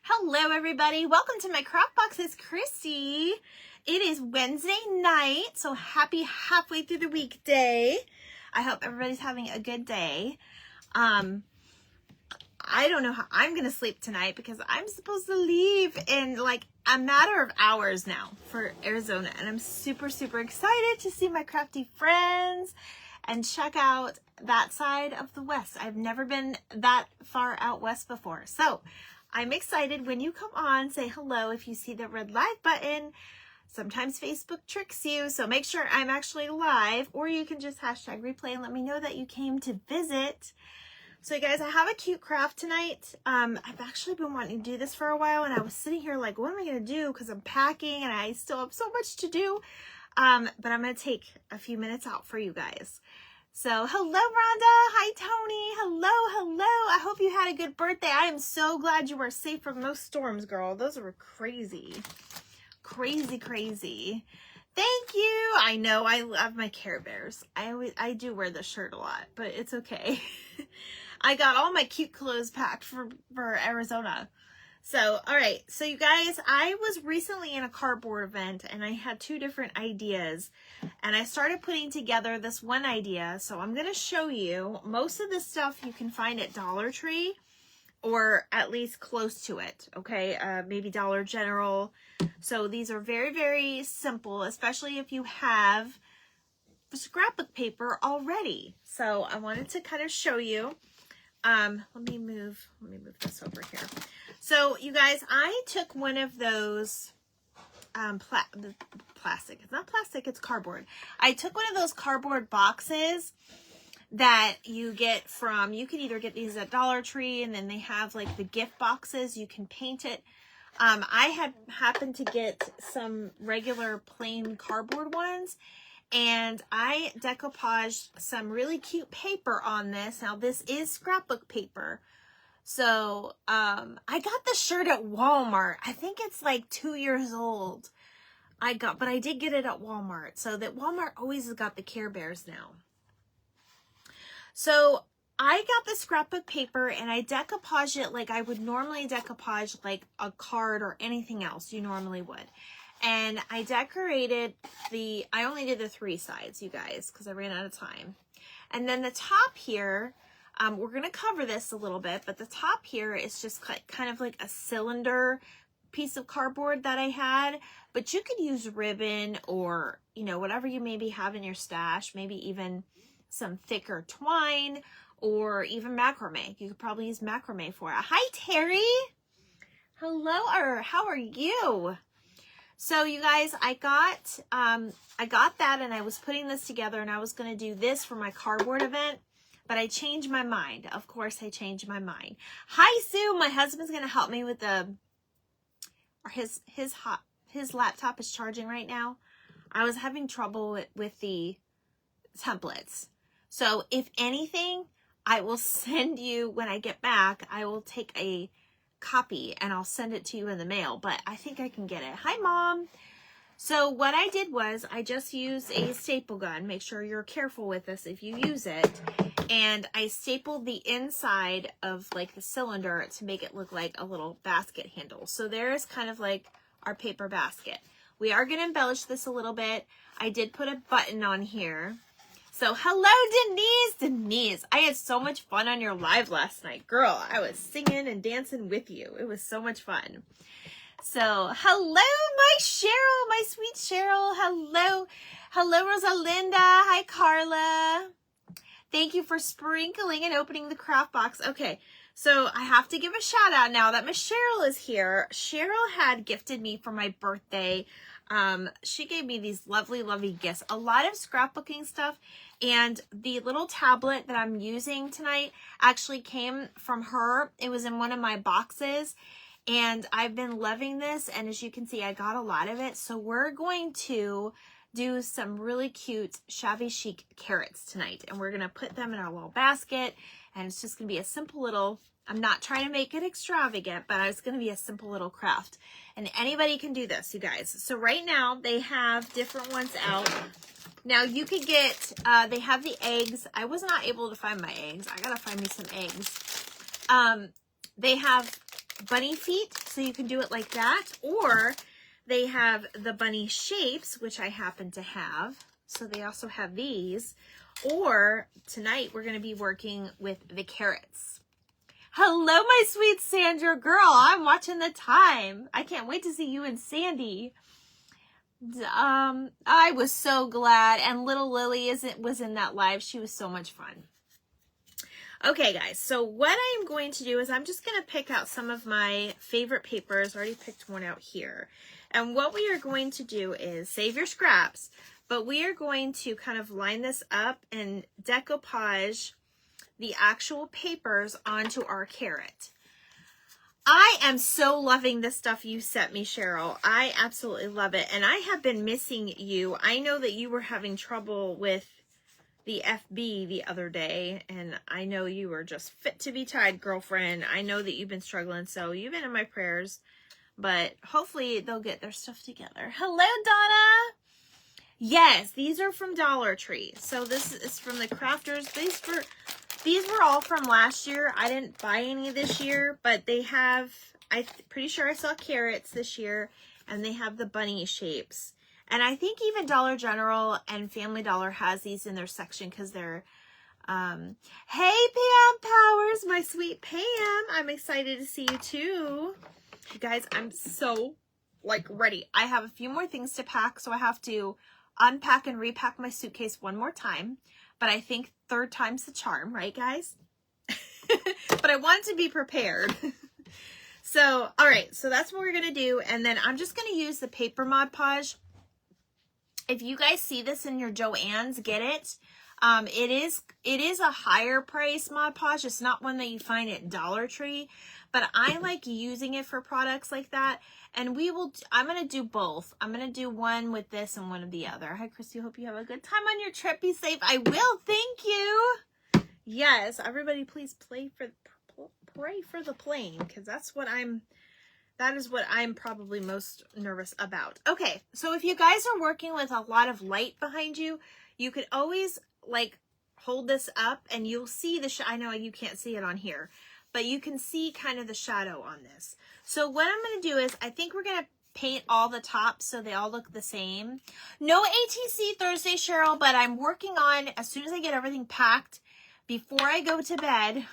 Hello everybody, welcome to my craft box. It's Christy. It is Wednesday night, so happy halfway through the weekday. I hope everybody's having a good day. I don't know how I'm gonna sleep tonight because I'm supposed to leave in like a matter of hours now for Arizona, and I'm super excited to see my crafty friends and check out that side of the West. I've never been that far out west before, so I'm excited. When you come on, say hello if you see the red live button. Sometimes Facebook tricks you, so make sure I'm actually live, or you can just hashtag replay and let me know that you came to visit. So you guys, I have a cute craft tonight. I've actually been wanting to do this for a while, and I was sitting here like, what am I going to do? Because I'm packing and I still have so much to do. But I'm going to take a few minutes out for you guys. So hello, Rhonda. Hi, Tony. Hello. I hope you had a good birthday. I am so glad you were safe from those storms, girl. Those were crazy. Crazy. Thank you. I know I love my Care Bears. I do wear this shirt a lot, but it's okay. I got all my cute clothes packed for Arizona. So, all right. So you guys, I was recently in a cardboard event and I had two different ideas and I started putting together this one idea. So I'm going to show you. Most of this stuff you can find at Dollar Tree or at least close to it. Okay. Maybe Dollar General. So these are very simple, especially if you have scrapbook paper already. So I wanted to kind of show you. Let me move this over here. So you guys, I took one of those plastic. It's not plastic, it's cardboard. I took one of those cardboard boxes that you get from, you can either get these at Dollar Tree, and then they have like the gift boxes, you can paint it. I had happened to get some regular plain cardboard ones, and I decoupaged some really cute paper on this. Now this is scrapbook paper. So, I got the shirt at Walmart. I think it's like 2 years old. But I did get it at Walmart. So that Walmart always has got the Care Bears now. So I got the scrapbook paper and I decoupaged it like I would normally decoupage like a card or anything else you normally would. And I decorated I only did the 3 sides, you guys, because I ran out of time. And then the top here, we're going to cover this a little bit, but the top here is just kind of like a cylinder piece of cardboard that I had, but you could use ribbon or, you know, whatever you maybe have in your stash, maybe even some thicker twine or even macrame. You could probably use macrame for it. Hi, Terry. Hello, how are you? So you guys, I got that and I was putting this together and I was going to do this for my cardboard event, but I changed my mind. Of course, I changed my mind. Hi, Sue. My husband's going to help me with his laptop is charging right now. I was having trouble with the templates. So if anything, I will send you, when I get back, I will take a copy and I'll send it to you in the mail, but I think I can get it. Hi, Mom. So what I did was I just used a staple gun. Make sure you're careful with this if you use it. And I stapled the inside of like the cylinder to make it look like a little basket handle. So there's kind of like our paper basket. We are going to embellish this a little bit. I did put a button on here. So hello, Denise. I had so much fun on your live last night. Girl, I was singing and dancing with you. It was so much fun. So hello, my Cheryl, my sweet Cheryl. Hello, Rosalinda. Hi, Carla. Thank you for sprinkling and opening the craft box. Okay, so I have to give a shout out now that Miss Cheryl is here. Cheryl had gifted me for my birthday. She gave me these lovely gifts, a lot of scrapbooking stuff, and the little tablet that I'm using tonight actually came from her. It was in one of my boxes, and I've been loving this, and as you can see, I got a lot of it. So we're going to do some really cute Shabby Chic carrots tonight, and we're going to put them in our little basket, and it's just going to be a simple little, I'm not trying to make it extravagant, but it's going to be a simple little craft. And anybody can do this, you guys. So right now, they have different ones out. Now, you could get, they have the eggs. I was not able to find my eggs. I got to find me some eggs. They have bunny feet, so you can do it like that, or they have the bunny shapes, which I happen to have. So they also have these. Or tonight we're going to be working with the carrots. Hello, my sweet Sandra girl. I'm watching the time. I can't wait to see you and Sandy. I was so glad. And little Lily was in that live. She was so much fun. Okay, guys. So what I'm going to do is I'm just going to pick out some of my favorite papers. I already picked one out here. And what we are going to do is save your scraps, but we are going to kind of line this up and decoupage the actual papers onto our carrot. I am so loving the stuff you sent me, Cheryl. I absolutely love it. And I have been missing you. I know that you were having trouble with the FB the other day, and I know you were just fit to be tied, girlfriend. I know that you've been struggling, so you've been in my prayers. But hopefully they'll get their stuff together. Hello, Donna. Yes, these are from Dollar Tree. So this is from the crafters. These were all from last year. I didn't buy any this year, but they have, I'm pretty sure I saw carrots this year, and they have the bunny shapes. And I think even Dollar General and Family Dollar has these in their section because they're, hey, Pam Powers, my sweet Pam. I'm excited to see you too. You guys, I'm so, ready. I have a few more things to pack, so I have to unpack and repack my suitcase one more time. But I think third time's the charm, right, guys? But I want to be prepared. So, all right, so that's what we're going to do. And then I'm just going to use the paper Mod Podge. If you guys see this in your Joann's, get it. It is a higher price Mod Podge. It's not one that you find at Dollar Tree, but I like using it for products like that. And I'm going to do both. I'm going to do one with this and one of the other. Hi, Christy. Hope you have a good time on your trip. Be safe. I will. Thank you. Yes. Everybody, please pray for the plane, because that is what I'm probably most nervous about. Okay. So if you guys are working with a lot of light behind you, you could always hold this up and you'll see I know you can't see it on here, but you can see kind of the shadow on this. So what I'm going to do is I think we're going to paint all the tops so they all look the same. No ATC Thursday, Cheryl, but I'm working on, as soon as I get everything packed, before I go to bed.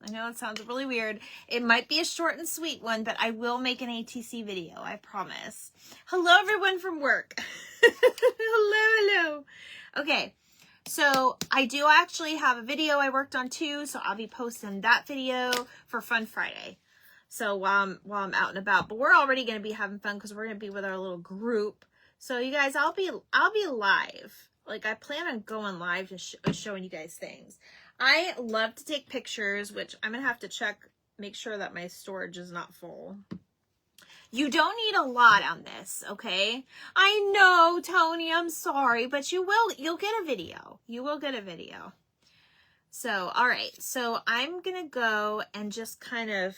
I know it sounds really weird. It might be a short and sweet one, but I will make an ATC video. I promise. Hello, everyone from work. Hello. Okay. So I do actually have a video I worked on too. So I'll be posting that video for Fun Friday. So while I'm out and about, but we're already going to be having fun because we're going to be with our little group. So you guys, I'll be live. I plan on going live to showing you guys things. I love to take pictures, which I'm going to have to make sure that my storage is not full. You don't need a lot on this, okay? I know, Tony, I'm sorry, but you'll get a video. You will get a video. So, all right. So I'm going to go and just kind of,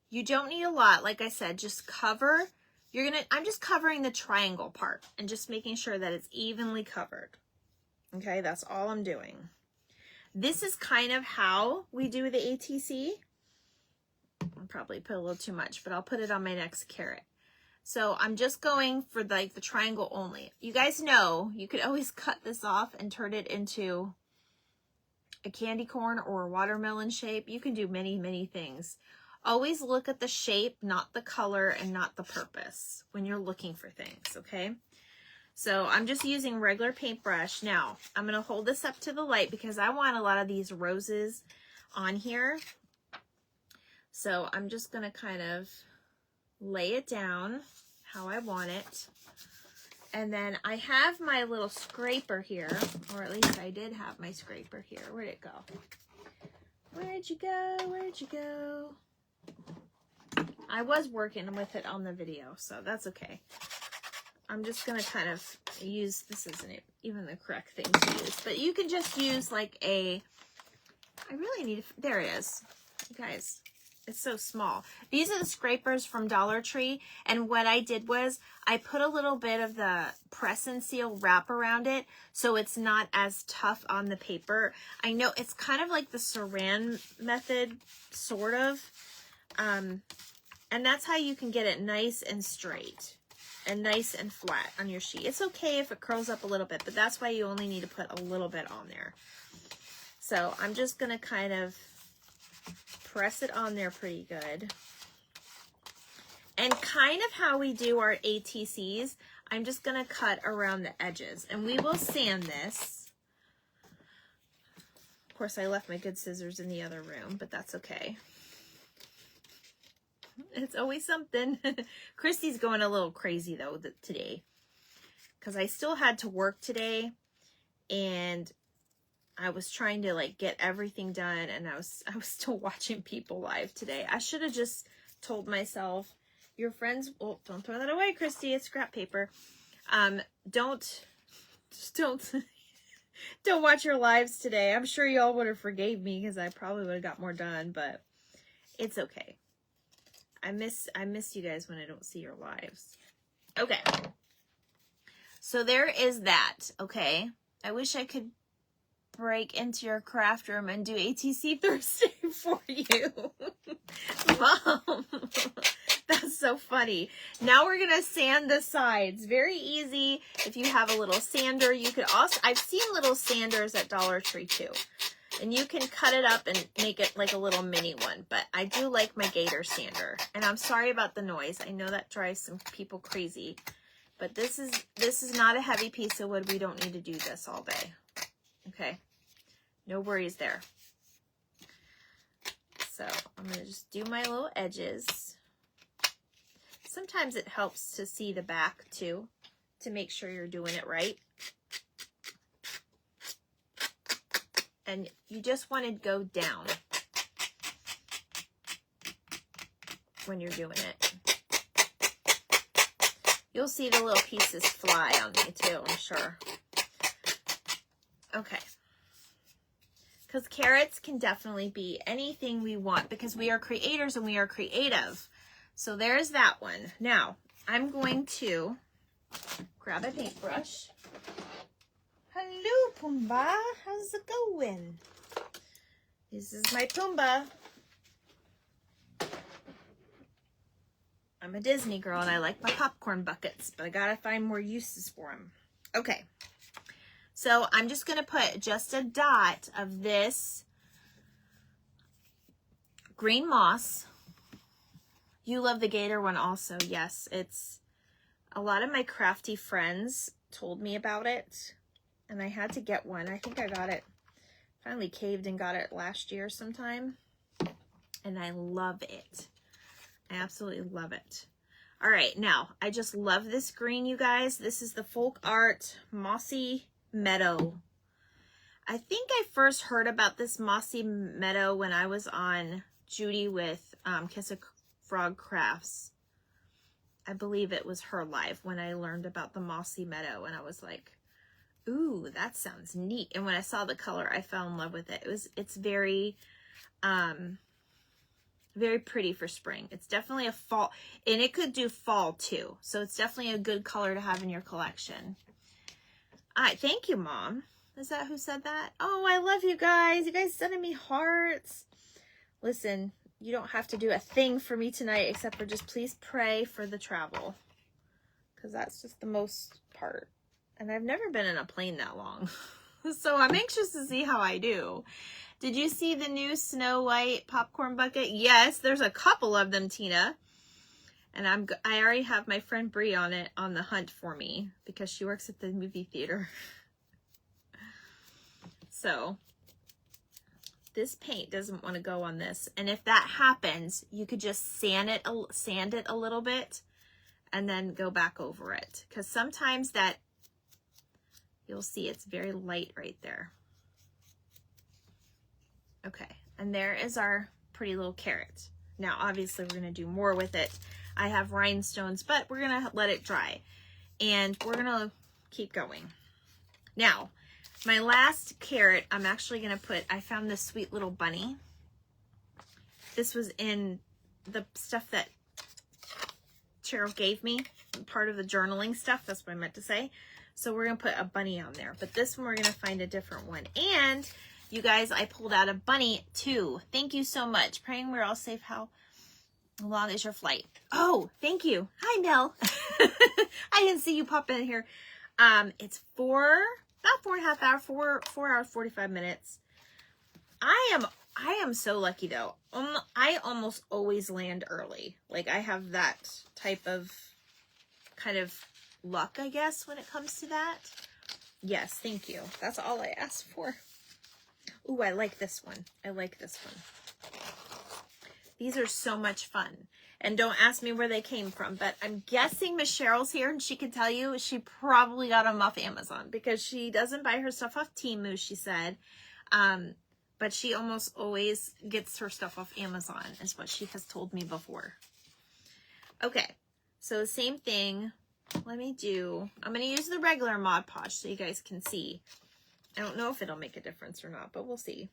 you don't need a lot. Like I said, just cover. I'm just covering the triangle part and just making sure that it's evenly covered. Okay, that's all I'm doing. This is kind of how we do the ATC. I'll probably put a little too much, but I'll put it on my next carrot. So I'm just going for the triangle only. You guys know you could always cut this off and turn it into a candy corn or a watermelon shape. You can do many, many things. Always look at the shape, not the color and not the purpose when you're looking for things, okay? So I'm just using regular paintbrush. Now, I'm going to hold this up to the light because I want a lot of these roses on here. So I'm just going to kind of lay it down how I want it. And then I have my little scraper here, or at least I did have my scraper here. Where'd it go? Where'd you go? Where'd you go? I was working with it on the video, so that's okay. I'm just going to kind of use, this isn't even the correct thing to use, but you can just use I really need, there it is. You guys, it's so small. These are the scrapers from Dollar Tree, and what I did was I put a little bit of the press and seal wrap around it so it's not as tough on the paper. I know it's kind of like the Saran method, sort of, And that's how you can get it nice and straight and nice and flat on your sheet. It's okay if it curls up a little bit, but that's why you only need to put a little bit on there. So I'm just going to kind of press it on there pretty good. And kind of how we do our ATCs, I'm just going to cut around the edges. And we will sand this. Of course, I left my good scissors in the other room, but that's okay. It's always something. Christy's going a little crazy, though, today. Because I still had to work today. And I was trying to, like, get everything done. And I was still watching people live today. I should have just told myself, your friends, oh, don't throw that away, Christy. It's scrap paper. Don't watch your lives today. I'm sure y'all would have forgave me because I probably would have got more done, but it's okay. I miss you guys when I don't see your lives. Okay. So there is that, okay? I wish I could break into your craft room and do ATC Thursday for you. Mom, that's so funny. Now we're going to sand the sides. Very easy. If you have a little sander, you could also, I've seen little sanders at Dollar Tree too. And you can cut it up and make it like a little mini one. But I do like my Gator sander. And I'm sorry about the noise. I know that drives some people crazy. But this is not a heavy piece of wood. We don't need to do this all day. Okay? No worries there. So I'm going to just do my little edges. Sometimes it helps to see the back too, to make sure you're doing it right. And you just want to go down when you're doing it. You'll see the little pieces fly on me too, I'm sure. Okay. Because carrots can definitely be anything we want because we are creators and we are creative. So there's that one. Now, I'm going to grab a paintbrush. Hello, Pumbaa. How's it going? This is my Pumbaa. I'm a Disney girl and I like my popcorn buckets, but I gotta find more uses for them. Okay. So I'm just going to put just a dot of this green moss. You love the Gator one also. Yes, it's a lot of my crafty friends told me about it and I had to get one. I think I got it, finally caved and got it last year sometime. And I love it. I absolutely love it. All right, now I just love this green, you guys. This is the Folk Art Mossy Meadow. I think I first heard about this Mossy Meadow when I was on Judy with Kiss a Frog Crafts. I believe it was her live when I learned about the Mossy Meadow and I was like, ooh, that sounds neat. And when I saw the color, I fell in love with it. It's very very pretty for spring. It's definitely a fall, and it could do fall too. So it's definitely a good color to have in your collection. All right, thank you, Mom. Is that who said that? Oh, I love you guys. You guys sending me hearts. Listen, you don't have to do a thing for me tonight except for just please pray for the travel. Because that's just the most part. And I've never been in a plane that long. So I'm anxious to see how I do. Did you see the new Snow White popcorn bucket? Yes, there's a couple of them, Tina. And I already have my friend Bree on the hunt for me because she works at the movie theater. So this paint doesn't want to go on this. And if that happens, you could just sand it a little bit and then go back over it. Because sometimes that, you'll see it's very light right there. Okay, and there is our pretty little carrot. Now, obviously, we're going to do more with it. I have rhinestones, but we're going to let it dry. And we're going to keep going. Now, my last carrot, I'm actually going to put, I found this sweet little bunny. This was in the stuff that Cheryl gave me, part of the journaling stuff. That's what I meant to say. So we're going to put a bunny on there. But this one, we're going to find a different one. And you guys, I pulled out a bunny too. Thank you so much. Praying we're all safe. How How long is your flight? Oh, thank you. Hi, Nell. I didn't see you pop in here. It's about 4.5 hours, 4 hours, 45 minutes. I am so lucky though. I almost always land early. Like I have that type of kind of luck, I guess, when it comes to that. Yes, thank you. That's all I asked for. Ooh, I like this one. I like this one. These are so much fun. And don't ask me where they came from, but I'm guessing Miss Cheryl's here and she can tell you she probably got them off Amazon because she doesn't buy her stuff off Temu, she said. But she almost always gets her stuff off Amazon, is what she has told me before. Okay, so same thing. I'm going to use the regular Mod Podge so you guys can see. I don't know if it'll make a difference or not, but we'll see.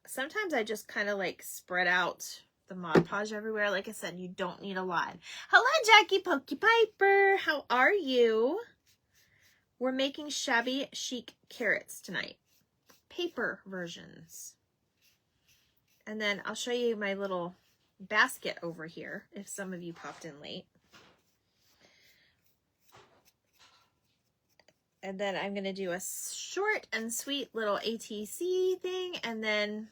Sometimes I just kind of like spread out the Mod Podge everywhere. Like I said, you don't need a lot. Hello, Jackie Pokey Piper. How are you? We're making Shabby Chic carrots tonight. Paper versions. And then I'll show you my little basket over here if some of you popped in late. And then I'm going to do a short and sweet little ATC thing, and then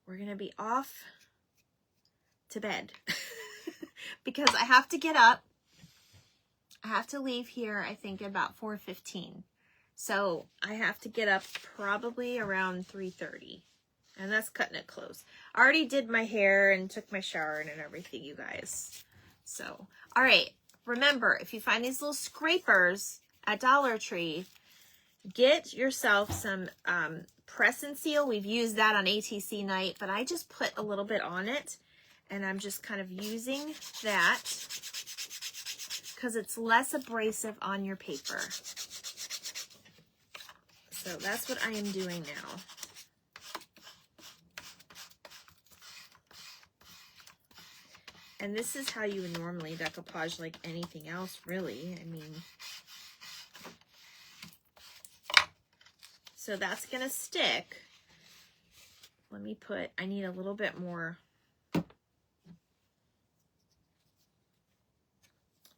we're going to be off to bed because I have to get up. I have to leave here, I think, at about 4:15. So I have to get up probably around 3:30, and that's cutting it close. I already did my hair and took my shower and everything, you guys. So, all right. Remember, if you find these little scrapers at Dollar Tree, get yourself some press and seal. We've used that on ATC night, but I just put a little bit on it, and I'm just kind of using that because it's less abrasive on your paper. So that's what I am doing now. And this is how you would normally decoupage like anything else, really. I mean, so that's going to stick. Let me I need a little bit more.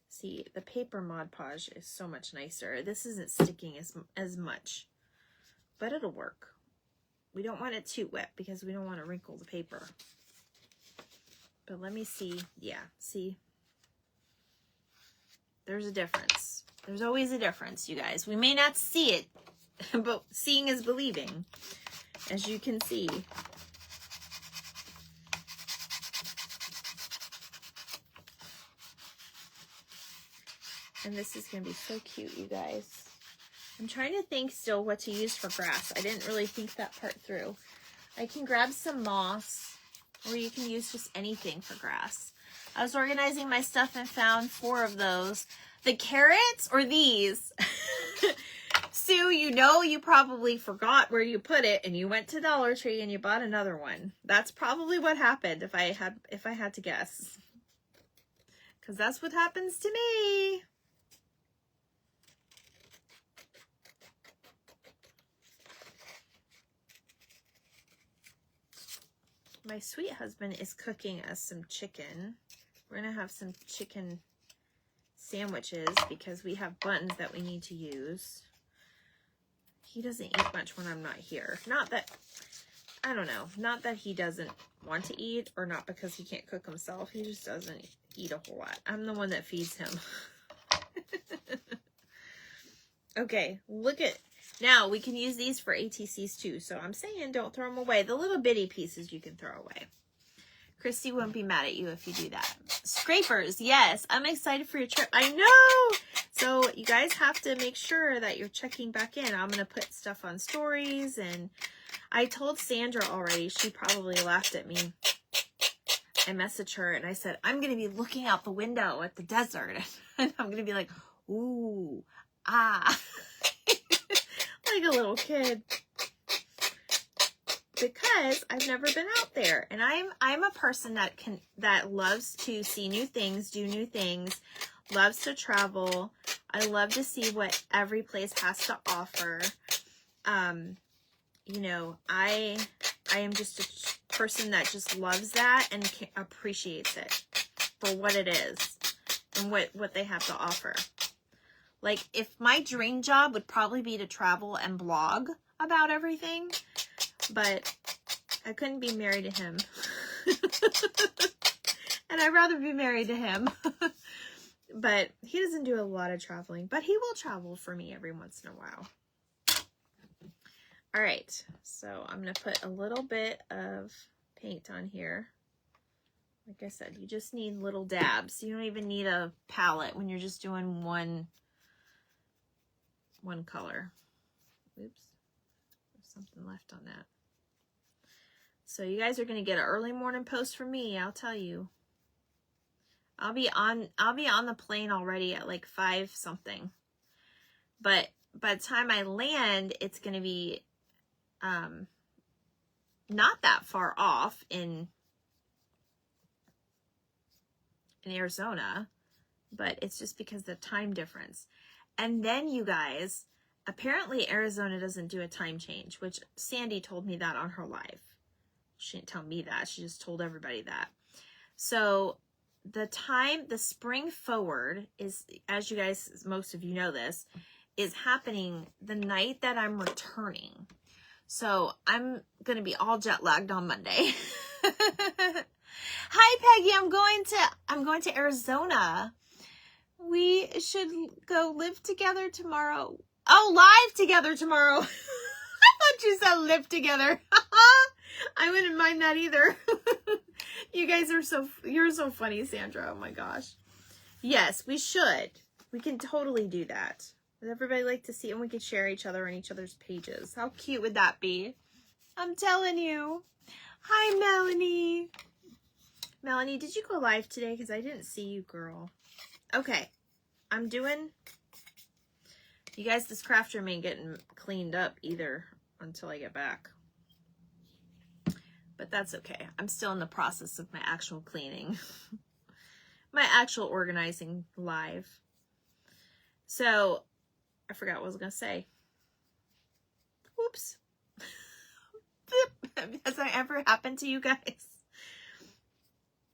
See, the paper Mod Podge is so much nicer. This isn't sticking as much, but it'll work. We don't want it too wet because we don't want to wrinkle the paper. But let me see. Yeah, see? There's a difference. There's always a difference, you guys. We may not see it, but seeing is believing, as you can see. And this is going to be so cute, you guys. I'm trying to think still what to use for grass. I didn't really think that part through. I can grab some moss, or you can use just anything for grass. I was organizing my stuff and found 4 of those. The carrots or these? Sue, you know you probably forgot where you put it and you went to Dollar Tree and you bought another one. That's probably what happened if I had to guess. Because that's what happens to me. My sweet husband is cooking us some chicken. We're going to have some chicken sandwiches because we have buns that we need to use. He doesn't eat much when I'm not here. Not that, I don't know, not that he doesn't want to eat or not because he can't cook himself. He just doesn't eat a whole lot. I'm the one that feeds him. Okay, look at, now we can use these for ATCs too. So I'm saying don't throw them away. The little bitty pieces you can throw away. Christy won't be mad at you if you do that. Scrapers, yes. I'm excited for your trip. I know. So you guys have to make sure that you're checking back in. I'm going to put stuff on stories. And I told Sandra already. She probably laughed at me. I messaged her and I said, I'm going to be looking out the window at the desert. And I'm going to be like, ooh, ah. Like a little kid. Because I've never been out there, and I'm a person that loves to see new things, do new things, loves to travel. I love to see what every place has to offer. You know, I am just person that just loves that and appreciates it for what it is and what they have to offer. Like, if my dream job would probably be to travel and blog about everything, but I couldn't be married to him. And I'd rather be married to him. But he doesn't do a lot of traveling, but he will travel for me every once in a while. All right, so I'm going to put a little bit of paint on here. Like I said, you just need little dabs. You don't even need a palette when you're just doing one color. Oops, there's something left on that. So you guys are going to get an early morning post from me, I'll tell you. I'll be on the plane already at like 5 something. But by the time I land, it's going to be not that far off in Arizona, but it's just because of the time difference. And then you guys, apparently Arizona doesn't do a time change, which Sandy told me that on her live. She didn't tell me that. She just told everybody that. So the spring forward is, as you guys, most of you know this, is happening the night that I'm returning. So I'm going to be all jet lagged on Monday. Hi, Peggy. I'm going to Arizona. We should go live together tomorrow. Oh, live together tomorrow. I thought you said live together. I wouldn't mind that either. You guys you're so funny, Sandra. Oh my gosh. Yes, we should. We can totally do that. Would everybody like to see it? And we could share each other on each other's pages. How cute would that be? I'm telling you. Hi, Melanie. Melanie, did you go live today? Because I didn't see you, girl. Okay. You guys, this craft room ain't getting cleaned up either until I get back. But that's okay. I'm still in the process of my actual cleaning. My actual organizing live. So, I forgot what I was going to say. Whoops. Has that ever happened to you guys?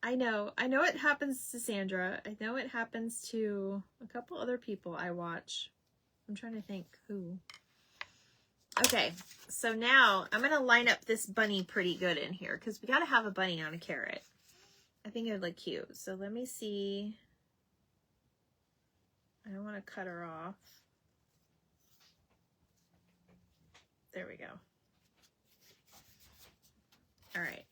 I know it happens to Sandra. I know it happens to a couple other people I watch. I'm trying to think who. Okay, so now I'm going to line up this bunny pretty good in here because we got to have a bunny on a carrot. I think it would look cute. So let me see. I don't want to cut her off. There we go. All right.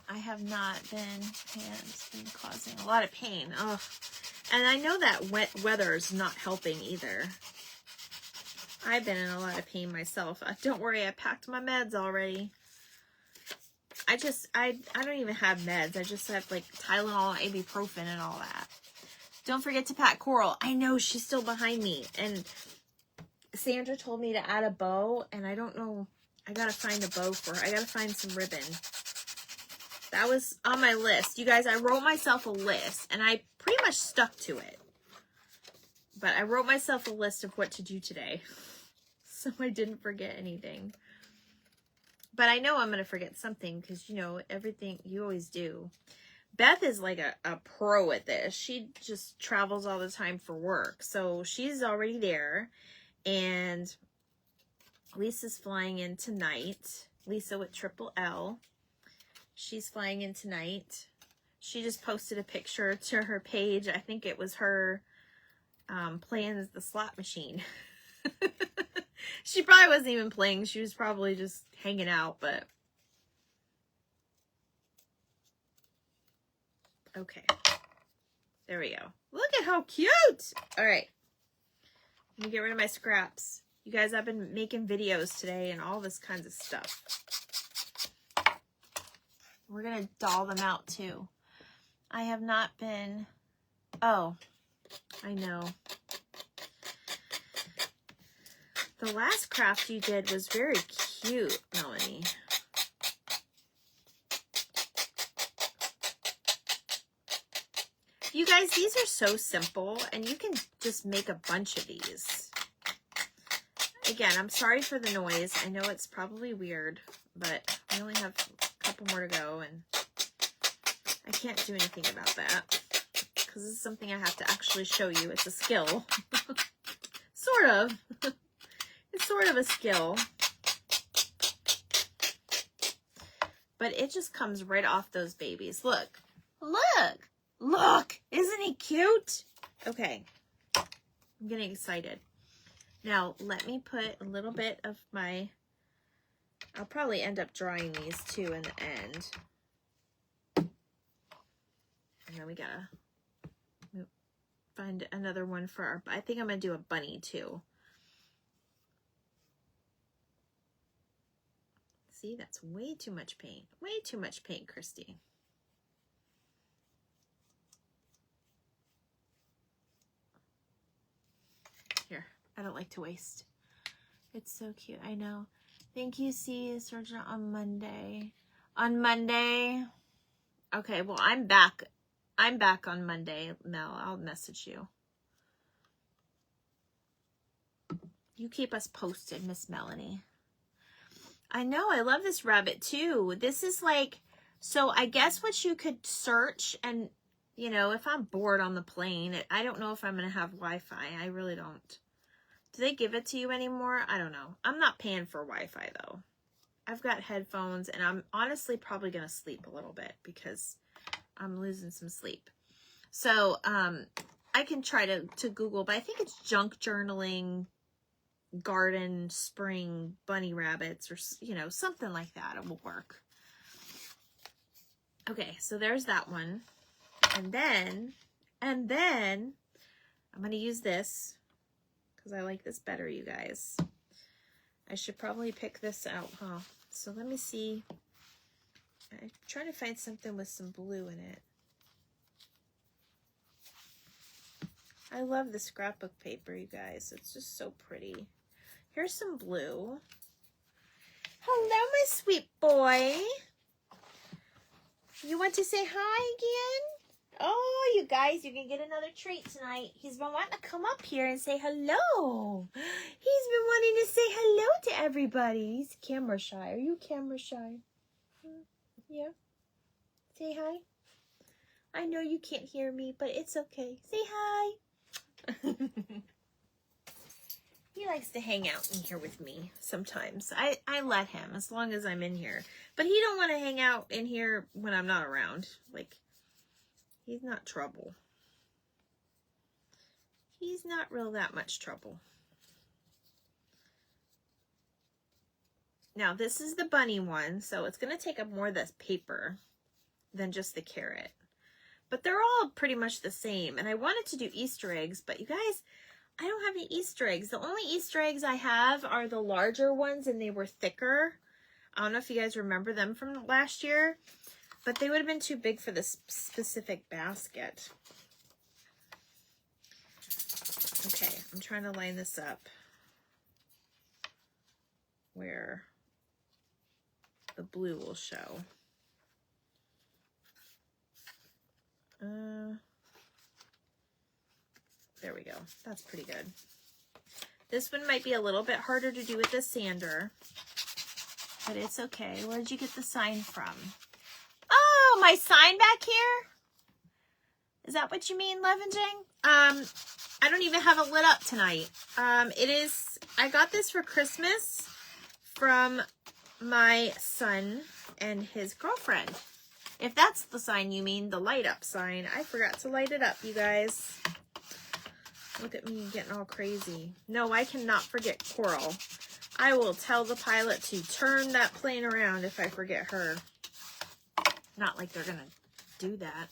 I have not been, hands been causing a lot of pain. Ugh. And I know that wet weather is not helping either. I've been in a lot of pain myself. Don't worry, I packed my meds already. I don't even have meds. I just have like Tylenol, ibuprofen, and all that. Don't forget to pack Coral. I know, she's still behind me. And Sandra told me to add a bow, and I don't know. I gotta find a bow for her. I gotta find some ribbon. That was on my list. You guys, I wrote myself a list, and I pretty much stuck to it. But I wrote myself a list of what to do today, so I didn't forget anything. But I know I'm going to forget something, because, you know, everything you always do. Beth is like a pro at this. She just travels all the time for work. So she's already there. And Lisa's flying in tonight. Lisa with Triple L. She's flying in tonight. She just posted a picture to her page. I think it was her playing the slot machine. She probably wasn't even playing. She was probably just hanging out, but... Okay. There we go. Look at how cute! Alright. Let me get rid of my scraps. You guys, I've been making videos today and all this kinds of stuff. We're going to doll them out too. I have not been... Oh, I know. The last craft you did was very cute, Melanie. You guys, these are so simple, and you can just make a bunch of these. Again, I'm sorry for the noise. I know it's probably weird, but we only have a couple more to go, and I can't do anything about that because this is something I have to actually show you. It's a skill. Sort of. It's sort of a skill. But it just comes right off those babies. Look. Look. Look. Isn't he cute? Okay. I'm getting excited. Now, let me put a little bit of my... I'll probably end up drawing these too in the end. And then we gotta find another one for our... I think I'm gonna do a bunny too. See, that's way too much paint. Way too much paint, Christy. Here, I don't like to waste. It's so cute, I know. Thank you, C. Surgeon on Monday. On Monday? Okay, well, I'm back. I'm back on Monday, Mel. I'll message you. You keep us posted, Miss Melanie. I know, I love this rabbit too. This is like, so I guess what you could search, and you know, if I'm bored on the plane, I don't know if I'm going to have Wi-Fi. I really don't. Do they give it to you anymore? I don't know. I'm not paying for Wi-Fi though. I've got headphones, and I'm honestly probably going to sleep a little bit because I'm losing some sleep. So, I can try to Google, but I think it's junk journaling, garden, spring, bunny rabbits, or, you know, something like that. It will work. Okay, so there's that one. And then, I'm going to use this because I like this better, you guys. I should probably pick this out, huh? So let me see. I'm trying to find something with some blue in it. I love the scrapbook paper, you guys. It's just so pretty. Here's some blue. Hello, my sweet boy. You want to say hi again? Oh, you guys, you can get another treat tonight. He's been wanting to come up here and say hello. He's been wanting to say hello to everybody. He's camera shy. Are you camera shy? Yeah. Say hi. I know you can't hear me, but it's okay. Say hi. He likes to hang out in here with me sometimes. I let him as long as I'm in here. But he don't want to hang out in here when I'm not around. Like, he's not trouble. He's not real that much trouble. Now, this is the bunny one, so it's going to take up more of this paper than just the carrot. But they're all pretty much the same. And I wanted to do Easter eggs, but you guys, I don't have any Easter eggs. The only Easter eggs I have are the larger ones, and they were thicker. I don't know if you guys remember them from last year, but they would have been too big for this specific basket. Okay, I'm trying to line this up where the blue will show. There we go. That's pretty good. This one might be a little bit harder to do with the sander, but it's okay. Where did you get the sign from? Oh, my sign back here? Is that what you mean, Levinging? I don't even have it lit up tonight. I got this for Christmas from my son and his girlfriend. If that's the sign you mean, the light up sign. I forgot to light it up, you guys. Look at me getting all crazy. No, I cannot forget Coral. I will tell the pilot to turn that plane around if I forget her. Not like they're gonna do that.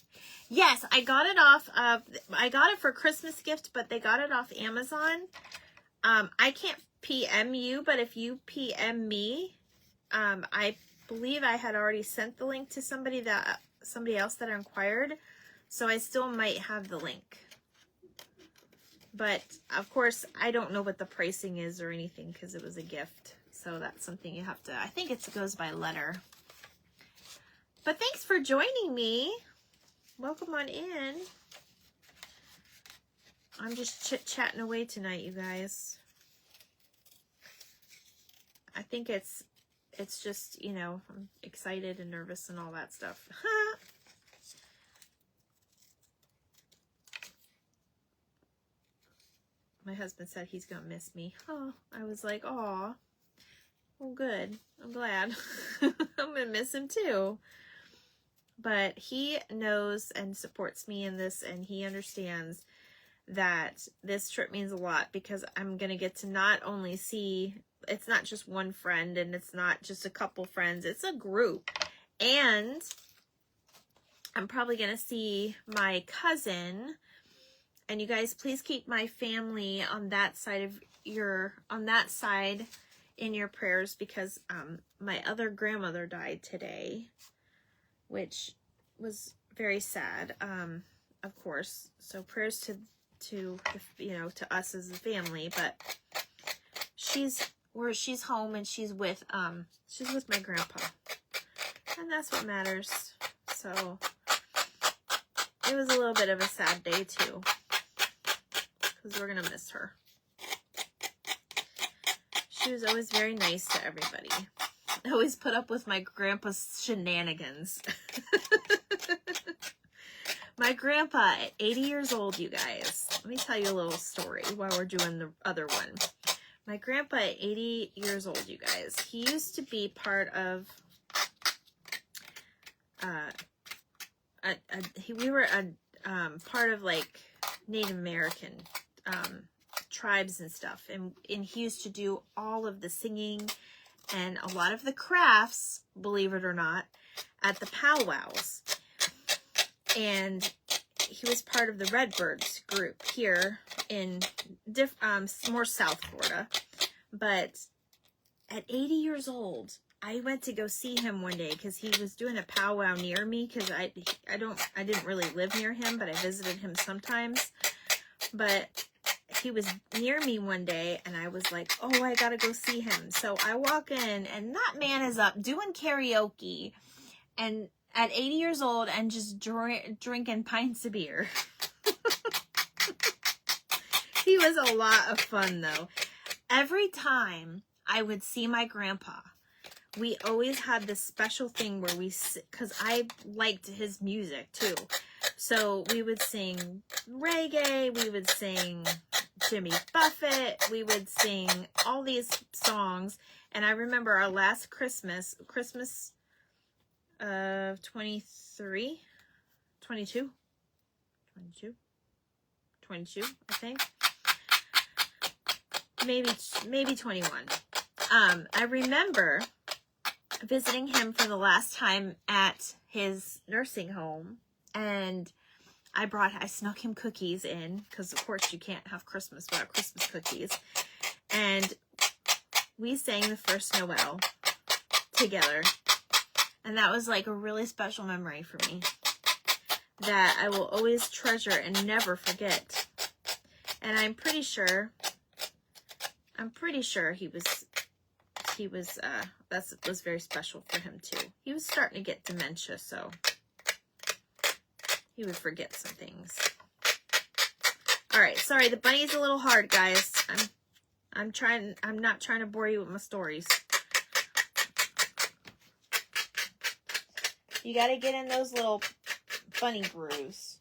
Yes, I got it off of, I got it for Christmas gift, but they got it off Amazon. I can't PM you, but if you PM me, I believe I had already sent the link to somebody else that inquired, so I still might have the link. But of course, I don't know what the pricing is or anything because it was a gift. So that's something you have to, I think it goes by letter. But thanks for joining me. Welcome on in. I'm just chit-chatting away tonight, you guys. I think it's just, you know, I'm excited and nervous and all that stuff. My husband said he's gonna miss me. Oh, I was like, aw, well, good. I'm glad. I'm gonna miss him too. But he knows and supports me in this, and he understands that this trip means a lot, because I'm gonna get to not only see, it's not just one friend, and it's not just a couple friends, it's a group. And I'm probably gonna see my cousin. And you guys, please keep my family on that side in your prayers, because my other grandmother died today, which was very sad, of course. So prayers to you know, to us as a family. But she's home, and she's with my grandpa, and that's what matters. So it was a little bit of a sad day too, because we're gonna miss her. She was always very nice to everybody. I always put up with my grandpa's shenanigans. My grandpa at 80 years old, you guys. Let me tell you a little story while we're doing the other one. My grandpa at 80 years old, you guys. He used to be part of we were part of like Native American tribes and stuff, and he used to do all of the singing and a lot of the crafts, believe it or not, at the powwows. And he was part of the Redbirds group here in more South Florida. But at 80 years old, I went to go see him one day because he was doing a powwow near me, because I didn't really live near him, but I visited him sometimes. But he was near me one day, and I was like, oh, I gotta go see him. So I walk in, and that man is up doing karaoke, and at 80 years old, and just drinking pints of beer. He was a lot of fun, though. Every time I would see my grandpa, we always had this special thing where because I liked his music too. So we would sing reggae, we would sing Jimmy Buffett, we would sing all these songs. And I remember our last Christmas of 22, I think. Maybe 21. I remember visiting him for the last time at his nursing home, and I snuck him cookies in, because of course you can't have Christmas without Christmas cookies. And we sang the first Noel together. And that was like a really special memory for me that I will always treasure and never forget. And I'm pretty sure he was that was very special for him too. He was starting to get dementia, so he would forget some things. All right, sorry, the bunny's a little hard, guys. I'm not trying to bore you with my stories. You got to get in those little bunny grooves.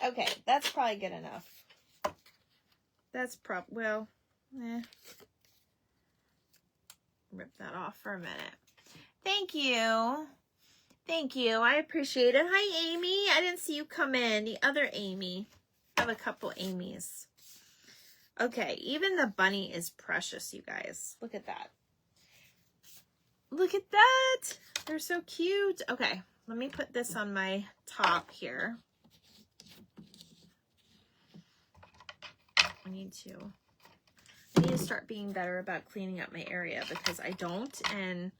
Okay, that's probably good enough. That's well, rip that off for a minute. Thank you. Thank you. I appreciate it. Hi, Amy. I didn't see you come in. The other Amy. I have a couple Amy's. Okay, even the bunny is precious, you guys. Look at that. Look at that. They're so cute. Okay, let me put this on my top here. I need to start being better about cleaning up my area, because I don't, and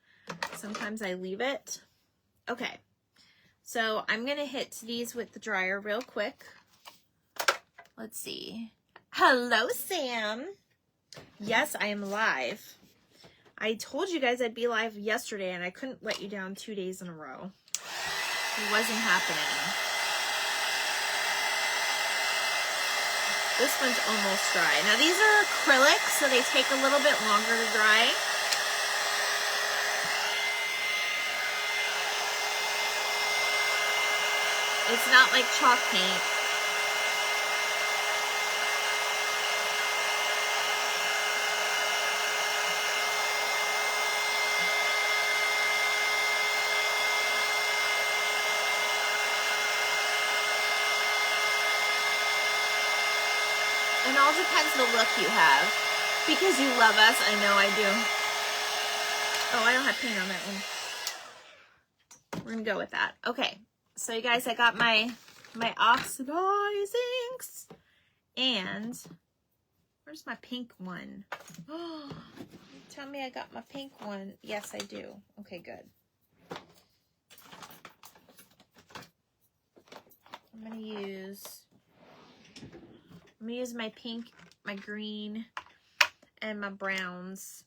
sometimes I leave it. Okay, so I'm going to hit these with the dryer real quick. Let's see. Hello, Sam. Yes, I am live. I told you guys I'd be live yesterday, and I couldn't let you down 2 days in a row. It wasn't happening. This one's almost dry. Now these are acrylic, so they take a little bit longer to dry. It's not like chalk paint. It all depends the look you have. Because you love us, I know I do. Oh, I don't have paint on that one. We're gonna go with that. Okay, so you guys, I got my oxidizings. And where's my pink one? Oh, tell me I got my pink one. Yes, I do. Okay, good. I'm gonna use my pink, my green, and my browns.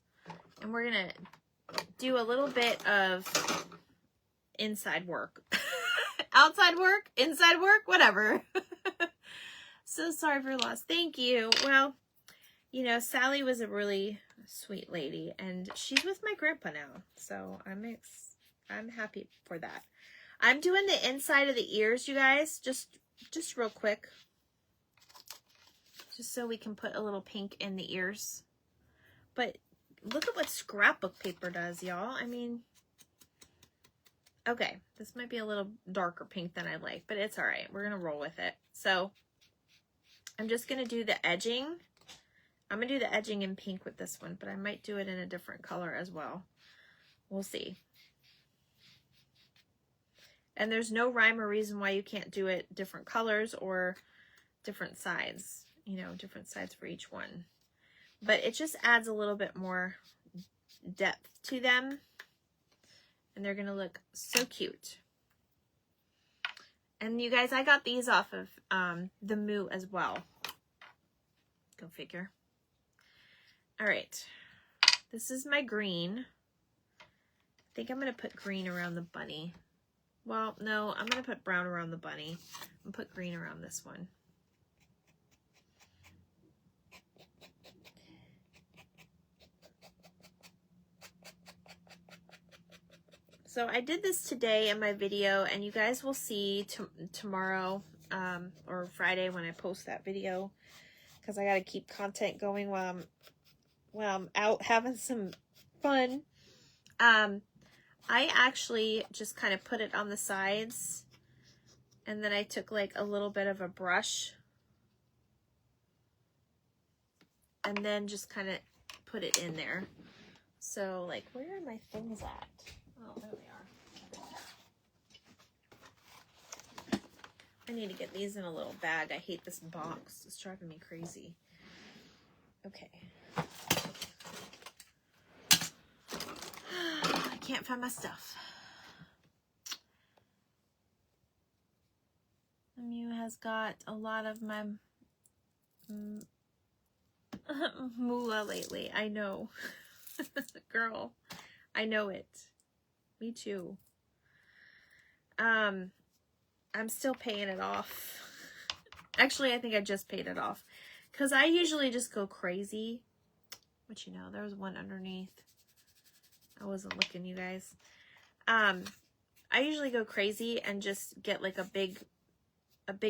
And we're gonna do a little bit of inside work. Outside work, inside work, whatever. So sorry for your loss. Thank you. Well, you know, Sally was a really sweet lady, and she's with my grandpa now. So I'm happy for that. I'm doing the inside of the ears, you guys, just real quick. Just so we can put a little pink in the ears. But look at what scrapbook paper does, y'all. I mean, okay, this might be a little darker pink than I like, but it's all right. We're going to roll with it. So I'm just going to do the edging. I'm going to do the edging in pink with this one, but I might do it in a different color as well. We'll see. And there's no rhyme or reason why you can't do it different colors or different sides. You know, different sides for each one. But it just adds a little bit more depth to them. And they're going to look so cute. And you guys, I got these off of the Moo as well. Go figure. All right. This is my green. I think I'm going to put green around the bunny. Well, no, I'm going to put brown around the bunny. And put green around this one. So I did this today in my video, and you guys will see tomorrow or Friday when I post that video, because I got to keep content going while I'm out having some fun. I actually just kind of put it on the sides, and then I took like a little bit of a brush and then just kind of put it in there. So like, where are my things at? Oh, there they are. I need to get these in a little bag. I hate this box. It's driving me crazy. Okay. I can't find my stuff. Mew has got a lot of my moolah lately. I know. Girl, I know it. Me too. I'm still paying it off. Actually, I think I just paid it off. Because I usually just go crazy. But you know, there was one underneath. I wasn't looking, you guys. I usually go crazy and just get like a big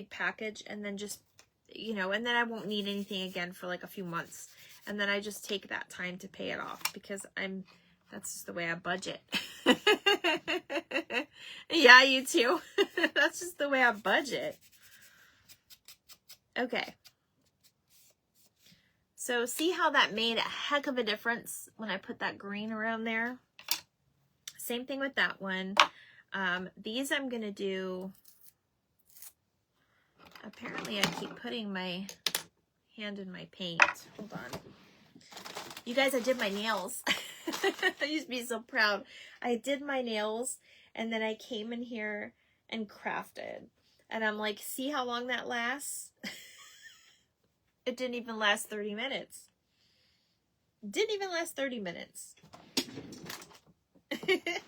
package, and then just, you know, and then I won't need anything again for like a few months. And then I just take that time to pay it off, because that's just the way I budget. Yeah, you too. That's just the way I budget. Okay. So see how that made a heck of a difference when I put that green around there? Same thing with that one. These I'm going to do. Apparently I keep putting my hand in my paint. Hold on. You guys, I did my nails. I used to be so proud. I did my nails, and then I came in here and crafted. And I'm like, see how long that lasts? It didn't even last 30 minutes. Didn't even last 30 minutes.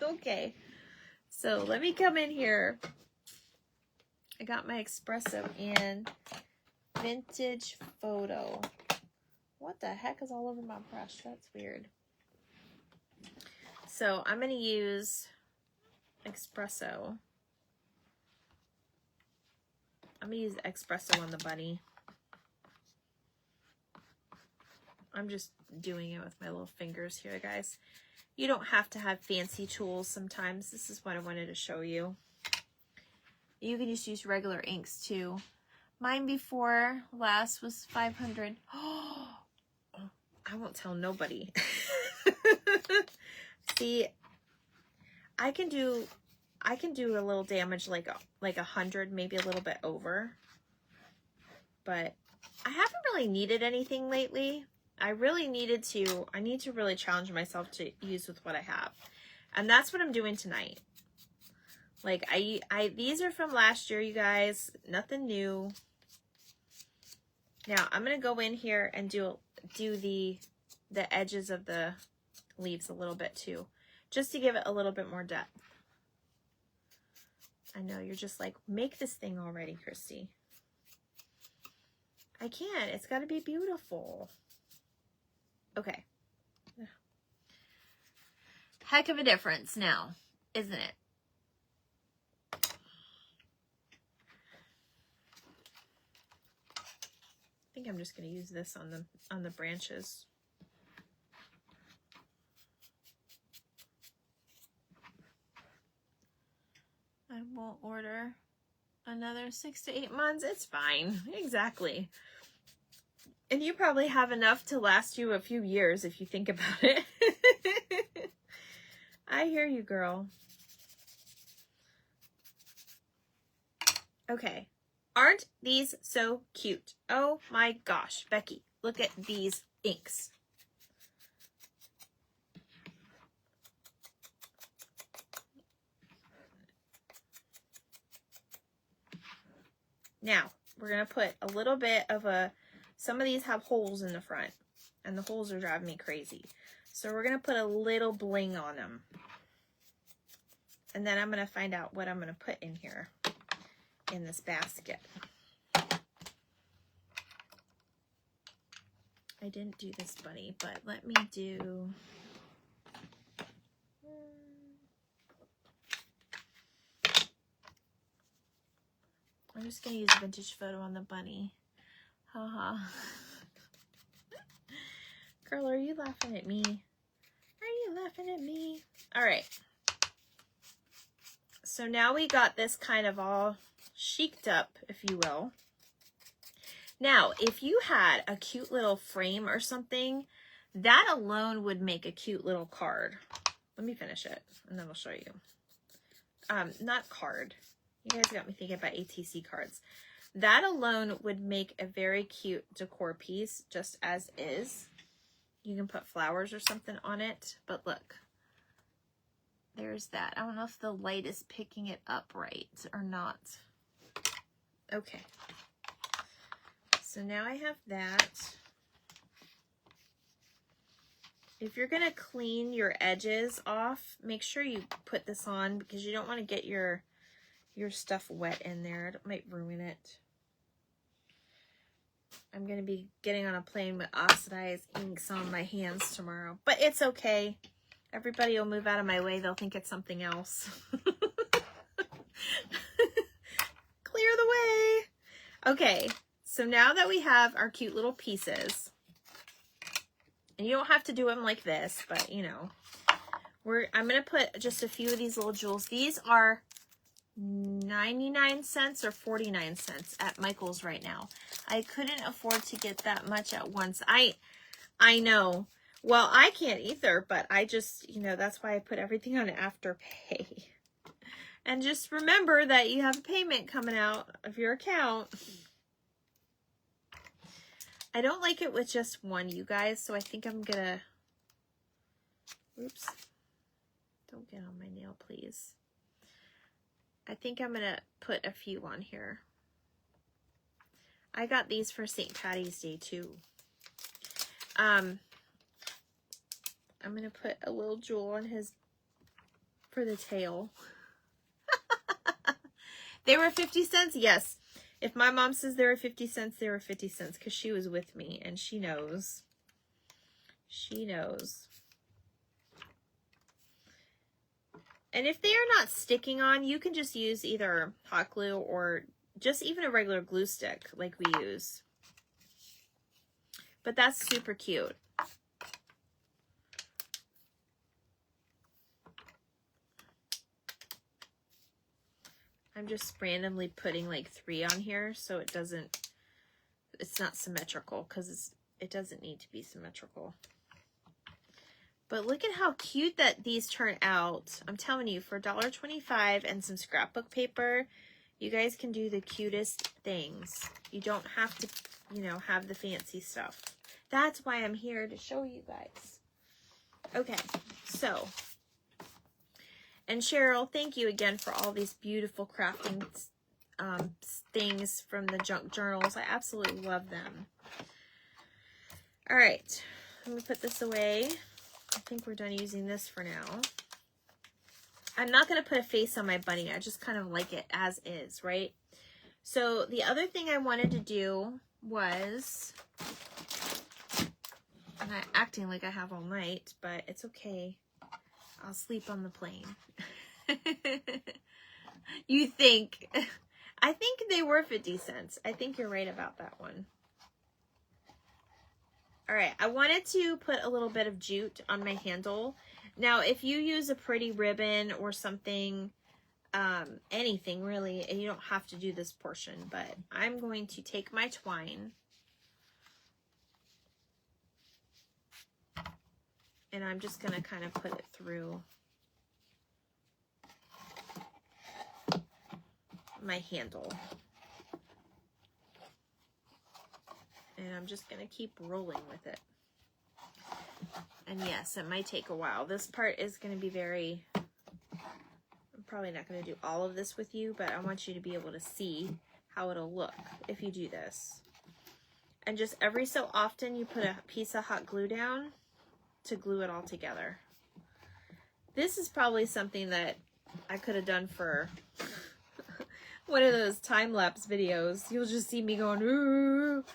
Okay. So let me come in here. I got my espresso in. vintage photo. What the heck is all over my brush? That's weird. So I'm going to use espresso. I'm going to use espresso on the bunny. I'm just doing it with my little fingers here, guys. You don't have to have fancy tools sometimes. This is what I wanted to show you. You can just use regular inks too. Mine before last was 500. Oh, I won't tell nobody. See, I can do a little damage like 100, maybe a little bit over. But I haven't really needed anything lately. I need to really challenge myself to use with what I have. And that's what I'm doing tonight. Like these are from last year, you guys, nothing new. Now I'm going to go in here and do the edges of the leaves a little bit too, just to give it a little bit more depth. I know you're just like, make this thing already, Christy. I can't, it's got to be beautiful. Okay. Heck of a difference now, isn't it? I think I'm just going to use this on the branches. I won't order another 6 to 8 months. It's fine. Exactly. And you probably have enough to last you a few years if you think about it. I hear you, girl. Okay. Aren't these so cute? Oh my gosh, Becky, look at these inks. Now, we're going to put a little bit of some of these have holes in the front, and the holes are driving me crazy. So we're going to put a little bling on them. And then I'm going to find out what I'm going to put in here, in this basket. I didn't do this bunny, but let me do... I'm just going to use vintage photo on the bunny. Haha. Girl, are you laughing at me? Are you laughing at me? All right. So now we got this kind of all chic'd up, if you will. Now, if you had a cute little frame or something, that alone would make a cute little card. Let me finish it, and then I'll show you. Not card. You guys got me thinking about ATC cards. That alone would make a very cute decor piece, just as is. You can put flowers or something on it, but look. There's that. I don't know if the light is picking it up right or not. Okay. So now I have that. If you're going to clean your edges off, make sure you put this on because you don't want to get your stuff wet in there. It might ruin it. I'm going to be getting on a plane with oxidized inks on my hands tomorrow, but it's okay. Everybody will move out of my way. They'll think it's something else. Clear the way. Okay, so now that we have our cute little pieces, and you don't have to do them like this, but you know, I'm going to put just a few of these little jewels. These are 99 cents or 49 cents at Michael's right now. I couldn't afford to get that much at once. I know. Well, I can't either, but I just, you know, that's why I put everything on Afterpay. And just remember that you have a payment coming out of your account. I don't like it with just one, you guys, so I think I'm gonna, oops, don't get on my nail, please. I think I'm gonna put a few on here. I got these for St. Patty's Day too. I'm going to put a little jewel on his, for the tail. They were 50 cents? Yes. If my mom says there are 50 cents, there are 50 cents because she was with me and she knows. She knows. And if they are not sticking on, you can just use either hot glue or just even a regular glue stick like we use. But that's super cute. I'm just randomly putting like 3 on here so it doesn't, it's not symmetrical because it doesn't need to be symmetrical. But look at how cute that these turn out. I'm telling you, for $1.25 and some scrapbook paper, you guys can do the cutest things. You don't have to, you know, have the fancy stuff. That's why I'm here to show you guys. Okay, so, and Cheryl, thank you again for all these beautiful crafting things from the junk journals. I absolutely love them. All right, let me put this away. I think we're done using this for now. I'm not going to put a face on my bunny. I just kind of like it as is, right? So the other thing I wanted to do was, I'm not acting like I have all night, but it's okay. I'll sleep on the plane. You think? I think they were 50 cents. I think you're right about that one. All right, I wanted to put a little bit of jute on my handle. Now, if you use a pretty ribbon or something, anything really, and you don't have to do this portion, but I'm going to take my twine and I'm just going to kind of put it through my handle. And I'm just going to keep rolling with it. And yes, it might take a while. This part is going to be very, I'm probably not going to do all of this with you, but I want you to be able to see how it'll look if you do this. And just every so often you put a piece of hot glue down to glue it all together. This is probably something that I could have done for one of those time-lapse videos. You'll just see me going, ooh.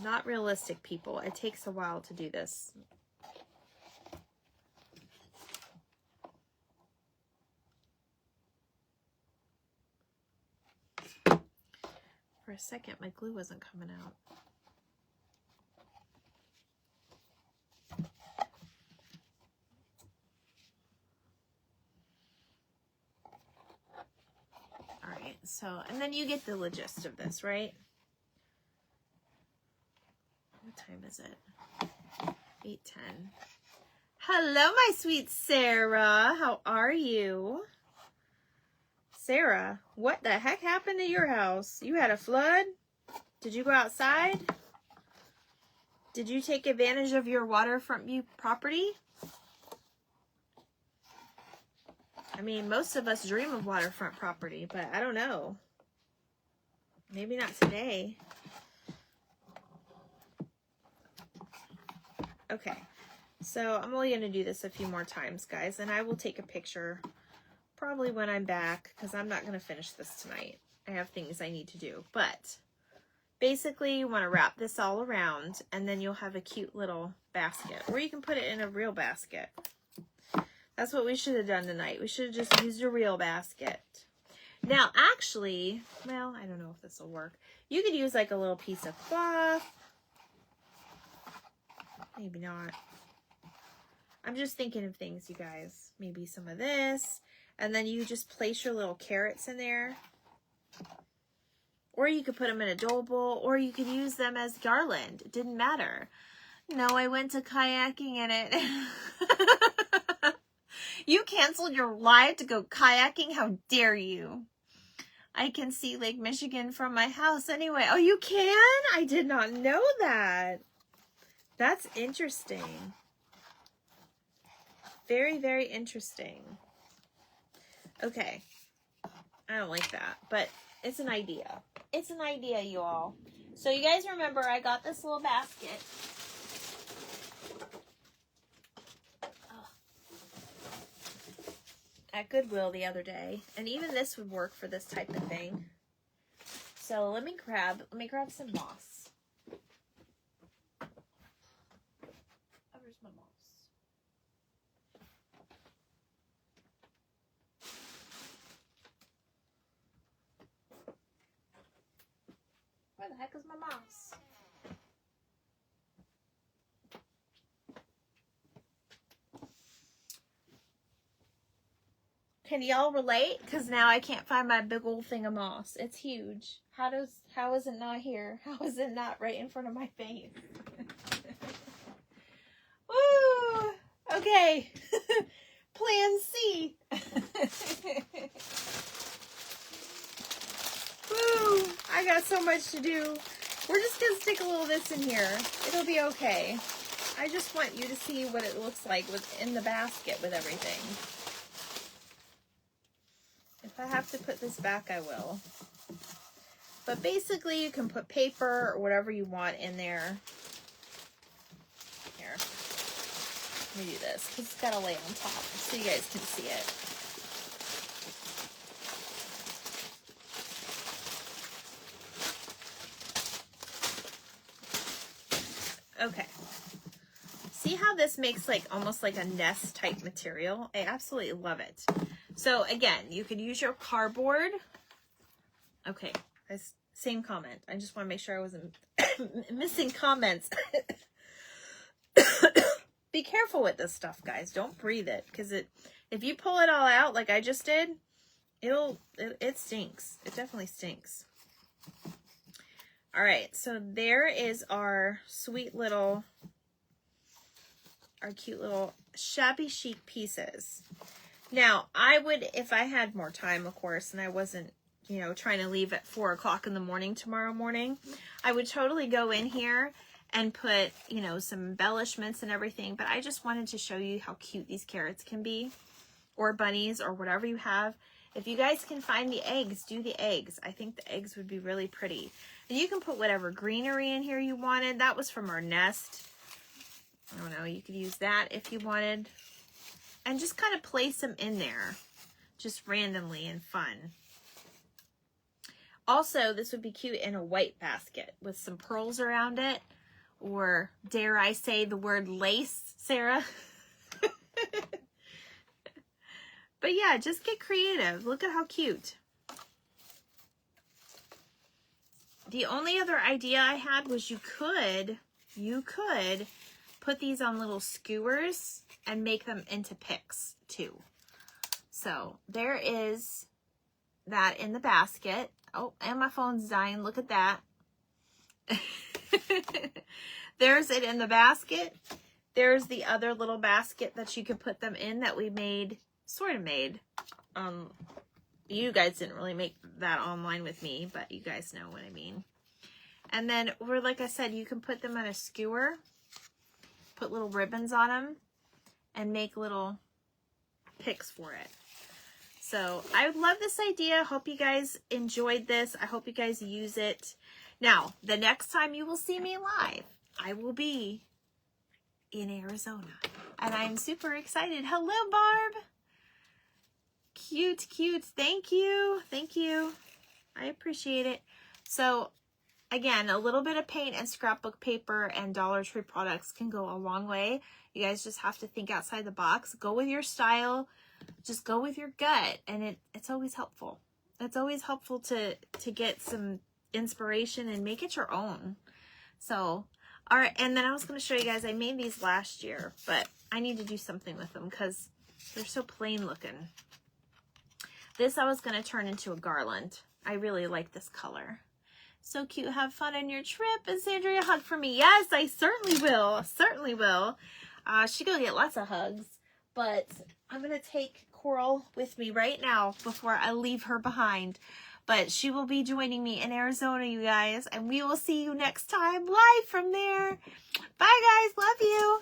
Not realistic, people. It takes a while to do this. For a second, my glue wasn't coming out. All right, so, and then you get the gist of this, right? What time is it? 8:10. Hello, my sweet Sarah. How are you? Sarah, what the heck happened to your house? You had a flood? Did you go outside? Did you take advantage of your waterfront view property? I mean, most of us dream of waterfront property, but I don't know. Maybe not today. Okay, so I'm only going to do this a few more times, guys, and I will take a picture probably when I'm back, because I'm not going to finish this tonight. I have things I need to do, but basically you want to wrap this all around, and then you'll have a cute little basket, or you can put it in a real basket. That's what we should have done tonight. We should have just used a real basket. Now, actually, well, I don't know if this will work. You could use like a little piece of cloth. Maybe not. I'm just thinking of things, you guys. Maybe some of this. And then you just place your little carrots in there. Or you could put them in a dough bowl. Or you could use them as garland. It didn't matter. No, I went to kayaking in it. You canceled your live to go kayaking? How dare you? I can see Lake Michigan from my house anyway. Oh, you can? I did not know that. That's interesting. Very, very interesting. Okay. I don't like that, but it's an idea. It's an idea, you all. So you guys remember I got this little basket. At Goodwill the other day. And even this would work for this type of thing. So let me grab some moss. Oh, where's my moss? Where the heck is my moss? Can y'all relate? Because now I can't find my big old thing of moss. It's huge. How is it not here? How is it not right in front of my face? Woo! Okay. Plan C. Woo! I got so much to do. We're just going to stick a little of this in here. It'll be okay. I just want you to see what it looks like in the basket with everything. If I have to put this back, I will. But basically, you can put paper or whatever you want in there. Here. Let me do this, because it's got to lay on top so you guys can see it. Okay. See how this makes like almost like a nest type material? I absolutely love it. So again, you could use your cardboard. Okay, same comment. I just want to make sure I wasn't missing comments. Be careful with this stuff, guys. Don't breathe it, because if you pull it all out like I just did, it stinks. It definitely stinks. All right, so there is our sweet little, our cute little Shabby Chic pieces. Now, I would, if I had more time, of course, and I wasn't, you know, trying to leave at 4 o'clock in the morning tomorrow morning, I would totally go in here and put, you know, some embellishments and everything. But I just wanted to show you how cute these carrots can be, or bunnies, or whatever you have. If you guys can find the eggs, do the eggs. I think the eggs would be really pretty. And you can put whatever greenery in here you wanted. That was from our nest. I don't know, you could use that if you wanted. And just kind of place them in there, just randomly and fun. Also, this would be cute in a white basket with some pearls around it. Or, dare I say the word lace, Sarah? But yeah, just get creative. Look at how cute. The only other idea I had was you could put these on little skewers and make them into picks too. So there is that in the basket. Oh, and my phone's dying. Look at that. There's it in the basket. There's the other little basket that you could put them in that we made, sort of made. You guys didn't really make that online with me, but you guys know what I mean. And then, like I said, you can put them on a skewer, put little ribbons on them, and make little picks for it. So I love this idea. Hope you guys enjoyed this. I hope you guys use it. Now, the next time you will see me live, I will be in Arizona. And I'm super excited. Hello, Barb. Cute, cute. Thank you. Thank you. I appreciate it. So, again, a little bit of paint and scrapbook paper and Dollar Tree products can go a long way. You guys just have to think outside the box. Go with your style. Just go with your gut. And it's always helpful. It's always helpful to get some inspiration and make it your own. So, all right. And then I was going to show you guys, I made these last year, but I need to do something with them because they're so plain looking. This I was going to turn into a garland. I really like this color. So cute. Have fun on your trip. And Sandra, a hug for me. Yes, I certainly will. Certainly will. She's going to get lots of hugs. But I'm going to take Coral with me right now before I leave her behind. But she will be joining me in Arizona, you guys. And we will see you next time live from there. Bye, guys. Love you.